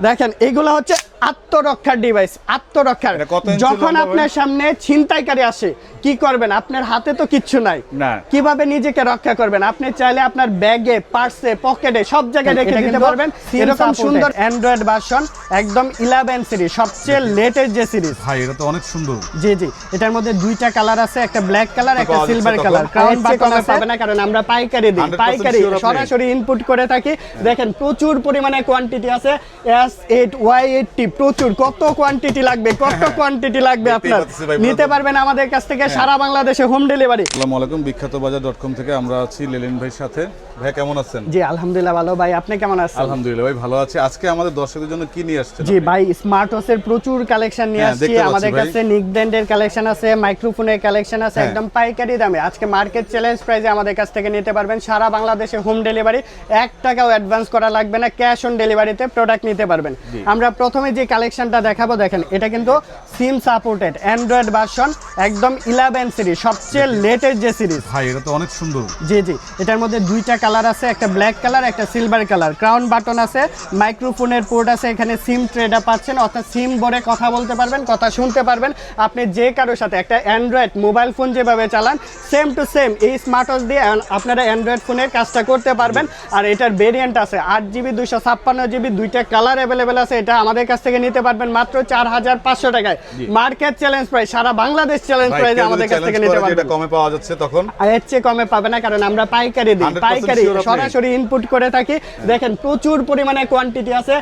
দেখেন এগুলো হচ্ছে আত্মরক্ষার ডিভাইস, আত্মরক্ষার। যখন আপনার সামনে ছিনতাইকারী আসে কি করবেন? আপনার হাতে তো কিচ্ছু নাই, কিভাবে নিজেকে রক্ষা করবেন? আপনি চাইলে আপনার ব্যাগে, পার্সে, পকেটে সব জায়গায় রেখে দিতে পারবেন। এরকম সুন্দর অ্যান্ড্রয়েড ভার্সন, একদম 11 সিরিজ, সবচেয়ে লেটেস্ট যে সিরিজ। ভাই এটা তো অনেক সুন্দর। জি জি, এটার মধ্যে দুইটা কালার আছে, একটা ব্ল্যাক কালার, একটা সিলভার কালার। ক্রাউন বাটন পাবে না, কারণ আমরা পাইকারি দিই, পাইকারি সরাসরি ইনপুট করে থাকি। দেখেন প্রচুর পরিমাণে কোয়ান্টিটি আছে, S8 Y80 প্রচুর। কত কোয়ান্টিটি লাগবে, কত কোয়ান্টিটি লাগবে আপনার নিতে পারবেন আমাদের কাছ থেকে সারা বাংলাদেশে হোম ডেলিভারি। আসসালামু আলাইকুম, বিখ্যাতবাজার.com থেকে আমরা আছি লেলিন ভাইয়ের সাথে। ভাই কেমন আছেন? জি আলহামদুলিল্লাহ ভালো। ভাই আপনি কেমন আছেন? আলহামদুলিল্লাহ ভাই ভালো আছি। আজকে আমাদের দর্শকদের জন্য কি নিয়ে আসছেন? জি ভাই স্মার্ট ওয়াচের প্রচুর কালেকশন নিয়ে আসছি। আমাদের কাছে নিক ব্র্যান্ডের কালেকশন আছে, মাইক্রোফোনের কালেকশন আছে, একদম পাইকারি দামে। আজকে মার্কেট চ্যালেঞ্জ প্রাইসে আমাদের কাছ থেকে নিতে পারবেন সারা বাংলাদেশে হোম ডেলিভারি। 1 টাকাও অ্যাডভান্স করা লাগবে না, ক্যাশ অন ডেলিভারিতে প্রোডাক্ট নিতে পারবেন। আমরা প্রথমে যে কালেকশনটা দেখাবো, দেখেন এটা কিন্তু সিম সাপোর্টেড অ্যান্ড্রয়েড ভার্সন, একদম 11 সিরিজ, সবচেয়ে লেটেস্ট যে সিরিজ। ভাই এটা তো অনেক সুন্দর। জি জি, এটার মধ্যে দুইটা কালার আছে, একটা ব্ল্যাক কালার, একটা সিলভার কালার। ক্রাউন বাটন আছে, মাইক্রোফোনের পোর্ট আছে, এখানে সিম ট্রেটা পাচ্ছেন, অর্থাৎ সিম ভরে কথা বলতে পারবেন, কথা শুনতে পারবেন। আপনি যে কারোর সাথে একটা অ্যান্ড্রয়েড মোবাইল ফোন যেভাবে চালান সেম টু সেম এই স্মার্ট ওয়াচ দিয়ে আপনারা অ্যান্ড্রয়েড ফোনের কাজটা করতে পারবেন। আর এটার ভেরিয়েন্ট আছে 8GB 256GB, দুইটা কালার অ্যাভেলেবেল আছে। এটা আমাদের কাছ থেকে নিতে পারবেন মাত্র 4500 টাকায়। মার্কেট চ্যালেঞ্জ প্রাইস, সারা বাংলাদেশ চ্যালেঞ্জ প্রাইসে আমাদের কাছ থেকে নিতে পারবেন। এটা কমে পাওয়া যাচ্ছে তখন? এর চেয়ে কমে পাবে না, কারণ আমরা পাইকারি দিই, পাইকারি সরাসরি ইনপুট করে থাকি। দেখেন প্রচুর পরিমাণে কোয়ান্টিটি আছে,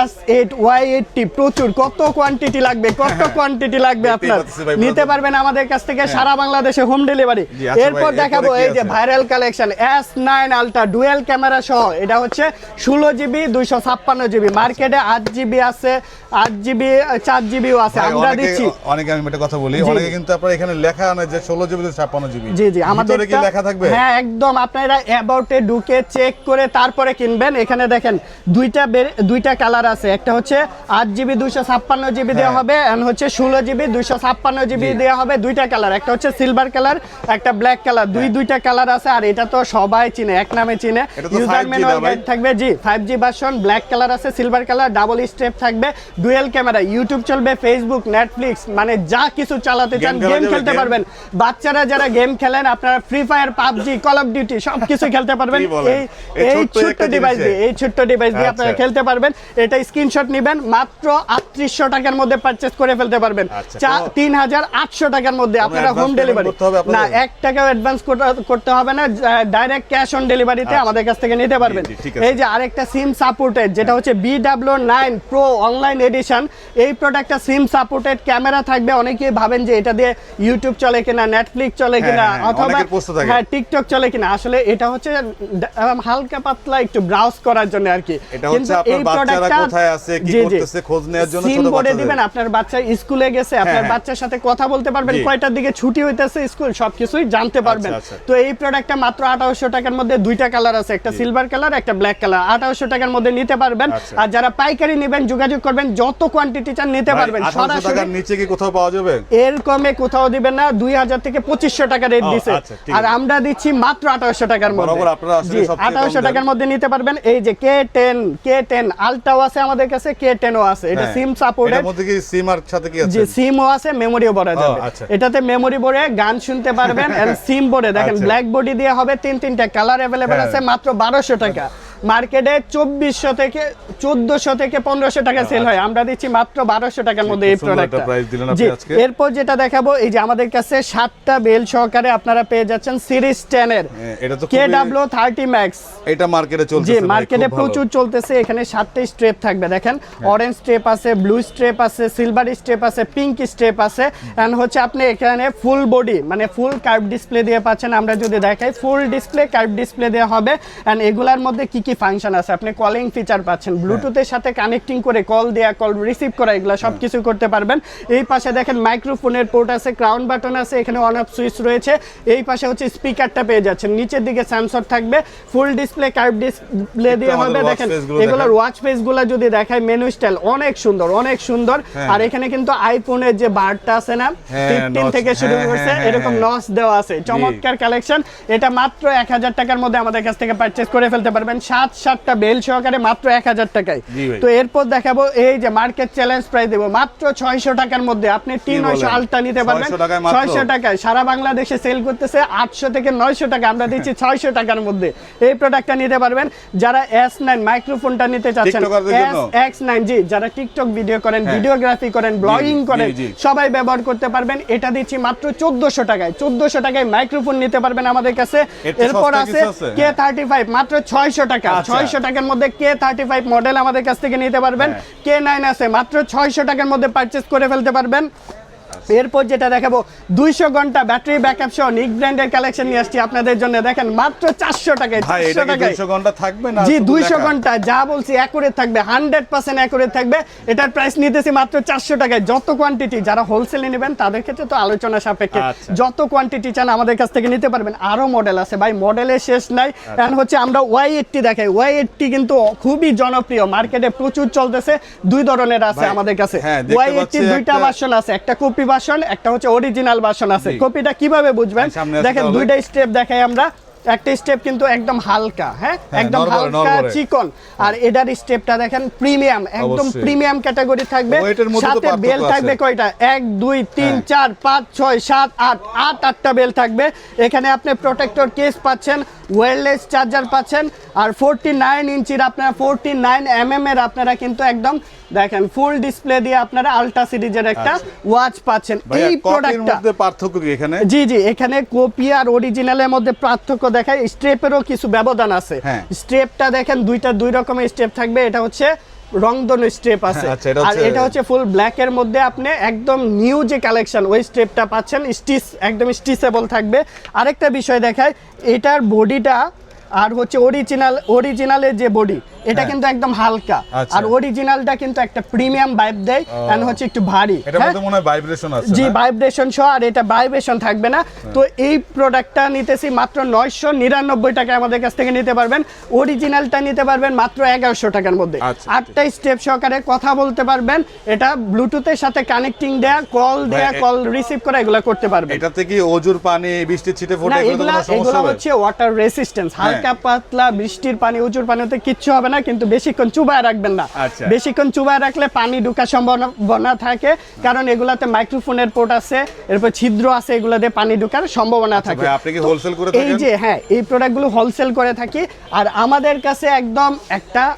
S8 Y80 প্রচুর। কত কোয়ান্টিটি লাগবে, কত কোয়ান্টিটি লাগবে আপনার নিতে পারবেন আমাদের কাছ থেকে সারা বাংলাদেশে হোম ডেলিভারি। এরপর দেখাবো এই যে viral collection S9 ultra dual camera সহ। এটা হচ্ছে 16GB 256GB। মার্কেটে 8GB আছে, 8GB 4GBও আছে। আমরা দিচ্ছি অনেকে, আমি একটা কথা বলি, অনেকে কিন্তু আপনারা এখানে লেখা আছে যে 16GB 256GB। জি জি, আমাদের কি লেখা থাকবে? হ্যাঁ একদম, আপনারা অ্যাবাউটে ঢুকে চেক করে তারপরে কিনবেন। এখানে দেখেন দুইটা কালার আছে, একটা হচ্ছে 8GB 256GB দেওয়া হবে, আর হচ্ছে 16GB 256GB দেওয়া হবে। দুইটা কালার, একটা হচ্ছে সিলভার কালার, একটা ব্ল্যাক কালার। দুইটা কালার আছে। আর এটা তো সবাই চিনে, এক নামে চিনে। ইউজার ম্যানুয়াল গাইড থাকবে। জি 5G ভার্সন, ব্ল্যাক কালার আছে, সিলভার কালার, ডাবল স্টেপ থাকবে, ডুয়াল ক্যামেরা, ইউটিউব চলবে, ফেসবুক, নেটফ্লিক্স, মানে যা কিছু চালাতে চান, গেম খেলতে পারবেন। বাচ্চারা যারা গেম খেলেন, আপনারা free fire, PUBG, call of duty সবকিছু খেলতে পারবেন এই ছোট্ট ডিভাইস দিয়ে। এই ছোট্ট ডিভাইস দিয়ে আপনারা খেলতে পারবেন। এটা স্ক্রিনশট নেবেন, মাত্র 3800 টাকার মধ্যে পারচেজ করে ফেলতে পারবেন। 3800 টাকার মধ্যে আপনারা হোম ডেলিভারি। না 1 টাকাও অ্যাডভান্স করতে হবে না, ডাইরেক্ট ক্যাশ অন ডেলিভারিতে আমাদের কাছ থেকে নিতে পারবেন। এই যে আরেকটা সিম সাপোর্টেড, যেটা হচ্ছে BW9 Pro অনলাইন এডিশন। এই প্রোডাক্টটা সিম সাপোর্টেড, ক্যামেরা থাকবে। অনেকেই ভাবেন যে এটা দিয়ে ইউটিউব চলে কিনা, নেটফ্লিক্স চলে কিনা, অথবা হ্যাঁ টিকটক চলে কিনা। আসলে এটা হচ্ছে হালকা পাতলা একটু ব্রাউজ করার জন্য আর কি। কিন্তু এই প্রোডাক্টটা কোথায় আছে, কি করতেছে খোঁজ নেওয়ার জন্য সিম বলে দিবেন। আপনার বাচ্চা স্কুলে গেছে, আপনার বাচ্চার সাথে কথা বলতে পারবেন, কয়টার দিকে ছুটি হইতেছে স্কুল, সবকিছুই জানতে পারবেন। তো এই প্রোডাক্টটা মাত্র 2800 টাকার মধ্যে। দুইটা কালার আছে, একটা সিলভার কালার, একটা ব্ল্যাক কালার। 2800 টাকার মধ্যে নিতে পারবেন। আর যারা পাইকারি নেবেন যোগাযোগ করবেন, যত কোয়ান্টিটি চান নিতে পারবেন। 2800 টাকার নিচে কি কোথাও পাওয়া যাবে? এর কমে কোথাও দিবেন না। 2000 থেকে 2500 টাকা রেট দিছে, আর আমরা দিচ্ছি মাত্র 2800 টাকার মধ্যে। 2800 টাকার মধ্যে নিতে পারবেন। এই যে K10 আলট্রাও আছে আমাদের কাছে, K10ও আছে। এটা সিম সাপোর্টেড। এর মধ্যে কি সিম আর সাথে কি আছে? জি সিমও আছে, মেমোরিও ভরা যাবে। এটাতে মেমোরি ভরে গান শুনতে পারবেন, এন্ড সিম ভরে দেখেন ব্ল্যাক বডি দিয়ে হবে। তিনটা কালার अवेलेबल আছে, মাত্র 1200 টাকা। মার্কেটে 2400 থেকে 1400 থেকে 1500 টাকা সেল হয়, আমরা দিচ্ছি মাত্র 1200 টাকার মধ্যে এই প্রোডাক্টটা। এরপর যেটা দেখাবো, এই যে আমাদের কাছে 7টা বেল সহকারে আপনারা পেয়ে যাচ্ছেন সিরিজ 10 এর। এটা তো KW30 Max। এটা মার্কেটে চলতেছে। জি মার্কেটে প্রচুর চলতেছে। এখানে 7টা স্ট্রেপ থাকবে, দেখেন অরেঞ্জ স্ট্রেপ আছে, ব্লু স্ট্রেপ আছে, সিলভার স্ট্রেপ আছে, পিঙ্ক স্ট্রেপ আছে। এন্ড হচ্ছে আপনি এখানে ফুল বডি মানে ফুল কার্ভ ডিসপ্লে দিয়ে পাচ্ছেন। আমরা যদি দেখাই, ফুল ডিসপ্লে, কার্ভ ডিসপ্লে দেওয়া হবে। এন্ড এগুলার মধ্যে কি ফাংশন আছে, আপনি কলিং ফিচার পাচ্ছেন, ব্লুটুথের সাথে কানেক্টিং করে কল দেয়া, কল রিসিভ করা, এগুলা সবকিছু করতে পারবেন। এই পাশে দেখেন মাইক্রোফোনের পোর্ট আছে, ক্রাউন বাটন আছে, এখানে অন অফ সুইচ রয়েছে। এই পাশে হচ্ছে স্পিকারটা পেয়ে যাচ্ছেন, নিচের দিকে সেন্সর থাকবে, ফুল ডিসপ্লে, কার্ভ ডিসপ্লে দিয়ে হবে। দেখেন এগুলোর ওয়াচ ফেস গুলা যদি দেখায়, মেনু স্টাইল অনেক সুন্দর, অনেক সুন্দর। আর এখানে কিন্তু আইফোনের যে বারটা আছে না, 15 থেকে শুরু করছে, এরকম নচ দেওয়া আছে, চমৎকার কালেকশন। এটা মাত্র 1000 টাকার মধ্যে আমাদের কাছ থেকে পারচেজ করে ফেলতে পারবেন। 5-7টা বেল সহকারে মাত্র 1000 টাকায়। জি ভাই। তো এরপর দেখাবো এই যে মার্কেট চ্যালেঞ্জ প্রাইস দেবো মাত্র 600 টাকার মধ্যে আপনি T900 আলট্রা নিতে পারবেন 600 টাকায় মাত্র? 600 টাকায়। সারা বাংলাদেশে সেল করতেছে 800 থেকে 900 টাকা, আমরা দিচ্ছি 600 টাকার মধ্যে এই প্রোডাক্টটা নিতে পারবেন। যারা S9 মাইক্রোফোনটা নিতে চাচ্ছেন, টিকটকারদের জন্য? X9 জি, যারা টিকটক ভিডিও করেন, ভিডিওগ্রাফি করেন, ব্লগিং জি, করেন, জি। সবাই ব্যবহার করতে পারবেন। এটা দিচ্ছি মাত্র 1400 টাকায়। 1400 টাকায় মাইক্রোফোন নিতে পারবেন আমাদের কাছে। এর চেয়ে এরপর সস্তা আছে কিছু আছে? K35 মাত্র 600 টাকা। আচ্ছা। 600 টাকার মধ্যে K35 মডেল আমাদের কাছ থেকে নিতে পারবেন। K9 আছে মাত্র 600 টাকার মধ্যে পারচেজ করে ফেলতে পারবেন। এরপর যেটা দেখাবো 200 ঘন্টা ব্যাটারি ব্যাকআপ সহ নিক ব্র্যান্ডের কালেকশন নিয়ে আসছি আপনাদের জন্য। দেখেন মাত্র 400 টাকায়। ভাই এটা 400 কি টাকায় 200 ঘন্টা থাকবে না জি, শুধু 200 লেখা? ঘন্টা যা বলছি অ্যাকুরেট থাকবে, 100% অ্যাকুরেট থাকবে। এটার প্রাইস নিতেছি মাত্র 400 টাকায়। যত কোয়ান্টিটি, যারা হোলসেলে নেবেন তাদের ক্ষেত্রে তো আলোচনা সাপেক্ষে, আচ্ছা। যত কোয়ান্টিটি চান আমাদের কাছ থেকে নিতে পারবেন। আরো মডেল আছে ভাই, মডেলের শেষ নাই। এখন হচ্ছে আমরা Y80 দেখাই। Y80 কিন্তু খুবই জনপ্রিয়, মার্কেটে প্রচুর চলতেছে। দুই ধরনের আছে ভাই, আমাদের কাছে। হ্যাঁ, দেখতে Y80 পাচ্ছি দুইটা একটা- ভার্সন আছে, একটা কপি ভার্সন, একটা হচ্ছে অরিজিনাল ভার্সন আছে। জি। কপিটা কিভাবে বুঝবেন সামনে আছে দেখেন, তাহলে। দুইটা স্টেপ দেখাই আমরা। একটা স্টেপ কিন্তু একদম হালকা, হ্যাঁ একদম নরবরে, হালকা নরবরে। চিকন। আর এটার স্টেপটা দেখেন প্রিমিয়াম, একদম অবশ্যই। প্রিমিয়াম ক্যাটাগরি থাকবে। ওয়েটের মধ্যে তো সাথে পার্থক্য বেল থাকবে আছে। কয়টা? 1 2 3 4 5 6 7 8 8টা বেল থাকবে। এখানে আপনি প্রোটেক্টর কেস পাচ্ছেন, ওয়্যারলেস চার্জার পাচ্ছেন। আর 49 ইঞ্চির আপনারা 49 mm এর আপনারা কিন্তু একদম দেখেন ফুল ডিসপ্লে দিয়ে আপনারা আলট্রা সিরিজের একটা ওয়াচ পাচ্ছেন। ভাইয়া, এই কপির প্রোডাক্টটা মধ্যে পার্থক্য কি এখানে? জি জি, এখানে কপি আর অরিজিনালের মধ্যে পার্থক্য দেখায়। স্টেপেরও কিছু ব্যবধান আছে। হ্যাঁ। স্টেপটা দেখেন দুইটা দুই রকমের স্টেপ থাকবে। এটা হচ্ছে রংধনু স্টেপ আছে, আচ্ছা, এটা আর হচ্ছে- এটা হচ্ছে ফুল ব্ল্যাক এর মধ্যে আপনি একদম নিউ যে কালেকশন ওই স্টেপটা পাচ্ছেন। স্টিচ একদম স্টিচেবল থাকবে। আরেকটা বিষয় দেখায়, এটার বডিটা আর হচ্ছে অরিজিনালের যে বডি, এটা হ্যাঁ। কিন্তু একদম হালকা। আচ্ছা। আর অরিজিনালটা কিন্তু একটা প্রিমিয়াম ভাইব দেয়, এন্ড হচ্ছে একটু ভারী। এটার হ্যাঁ? মধ্যে মনে হয় ভাইব্রেশন আছে জি, না? ভাইব্রেশন সহ, আর এটা ভাইব্রেশন থাকবে না। তো এই প্রোডাক্টটা নিতেছি মাত্র 999 টাকায় আমাদের কাছ থেকে নিতে পারবেন। অরিজিনালটা নিতে পারবেন মাত্র 1100 টাকার মধ্যে। আচ্ছা। 8টা স্টেপ সহকারে কথা বলতে পারবেন। এটা ব্লুটুথের সাথে কানেক্টিং দেয়া, কল দেয়া, ভাই, কল রিসিভ করা, এগুলো করতে পারবেন। এটাতে কি অজুর পানি, বৃষ্টির ছিটে না, ফোটে এগুলো তো এগুলা কোনো সমস্যা এগুলা হবে? হচ্ছে ওয়াটার রেসিস্ট্যান্স, হালকা পাতলা বৃষ্টির পানি, উঁচুর পানিতে কিচ্ছু হবে না, কিন্তু বেশিক্ষণ চুবায় রাখবেন না। আচ্ছা। বেশিক্ষণ চুবায় রাখলে পানি ঢোকার সম্ভাবনা থাকে, কারণ এগুলাতে মাইক্রোফোনের পোর্ট আছে, এরপর ছিদ্র আছে, এগুলা দিয়ে পানি ঢোকার সম্ভাবনা থাকে। ভাই, আপনি কি তো হোলসেল করে এই থাকেন? যে হ্যাঁ, এই প্রোডাক্টগুলো হোলসেল করে থাকি। আর আমাদের কাছে একদম একটা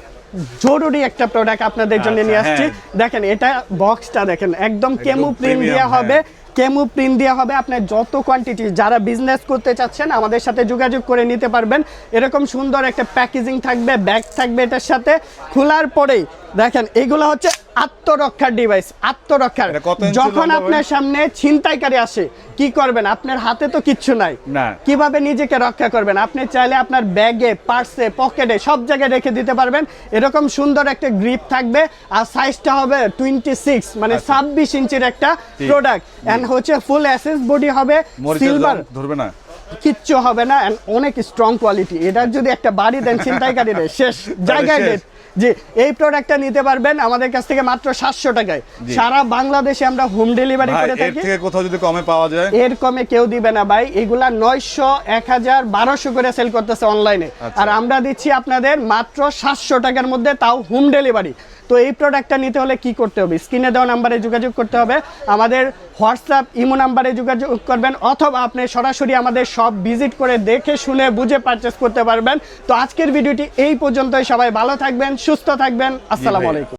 জরুরি একটা প্রোডাক্ট আপনাদের জন্য আচ্ছা, নিয়ে আসছি। হ্যাঁ। দেখেন, এটা বক্সটা দেখেন একদম কেমু প্রিন্ট premium, দেওয়া হবে। হ্যাঁ। কেমু প্রিন্ট দেওয়া হবে। আপনার যত কোয়ান্টিটি, যারা বিজনেস করতে চাচ্ছেন আমাদের সাথে যোগাযোগ করে নিতে পারবেন। এরকম সুন্দর একটা প্যাকেজিং থাকবে, ব্যাগ থাকবে এটার সাথে। খোলার পরেই দেখেন, এগুলো হচ্ছে আত্মরক্ষার ডিভাইস, আত্মরক্ষার। এটা কত ইঞ্চি যখন লম্বা আপনার হবে? সামনে ছিনতাইকারী আসে, কি করবেন? আপনার হাতে তো কিচ্ছু নাই, না। কিভাবে নিজেকে রক্ষা করবেন? আপনি চাইলে আপনার ব্যাগে, পার্সে, পকেটে সব জায়গায় রেখে দিতে পারবেন। এরকম সুন্দর একটা গ্রিপ থাকবে। আর সাইজটা হবে 26, মানে 26 ইঞ্চির একটা প্রোডাক্ট। এন্ড হচ্ছে ফুল অ্যাসেস বডি হবে, মরিচের সিলভার, জং ধরবে না? কিচ্ছু হবে না। and অনেক স্ট্রং কোয়ালিটি। এটার যদি একটা বাড়ি দেন ছিনতাইকারীরা, শেষ জায়গায় শেষ। ডেট। জি, এই প্রোডাক্টটা নিতে পারবেন আমাদের কাছ থেকে মাত্র 700 টাকায়। জি। সারা বাংলাদেশে আমরা হোম ডেলিভারি ভাই, করে এর থাকি। থেকে কোথাও যদি কমে পাওয়া যায়? এর কমে কেউ দিবে না ভাই। এগুলা 900, 1000, 1200 করে সেল করতেছে অনলাইনে। আচ্ছা। আর আমরা দিচ্ছি আপনাদের মাত্র 700 টাকার মধ্যে, তাও হোম ডেলিভারি। তো এই প্রোডাক্টটা নিতে হলে কি করতে হবে? স্ক্রিনে দেওয়া নাম্বারে যোগাযোগ করতে হবে, আমাদের হোয়াটসঅ্যাপ ইমো নাম্বারে যোগাযোগ করবেন, অথবা আপনি সরাসরি আমাদের শপ ভিজিট করে দেখে শুনে বুঝে পারচেস করতে পারবেন। তো আজকের ভিডিওটি এই পর্যন্তই। সবাই ভালো থাকবেন, সুস্থ থাকবেন। আসসালামু ভাই। আলাইকুম।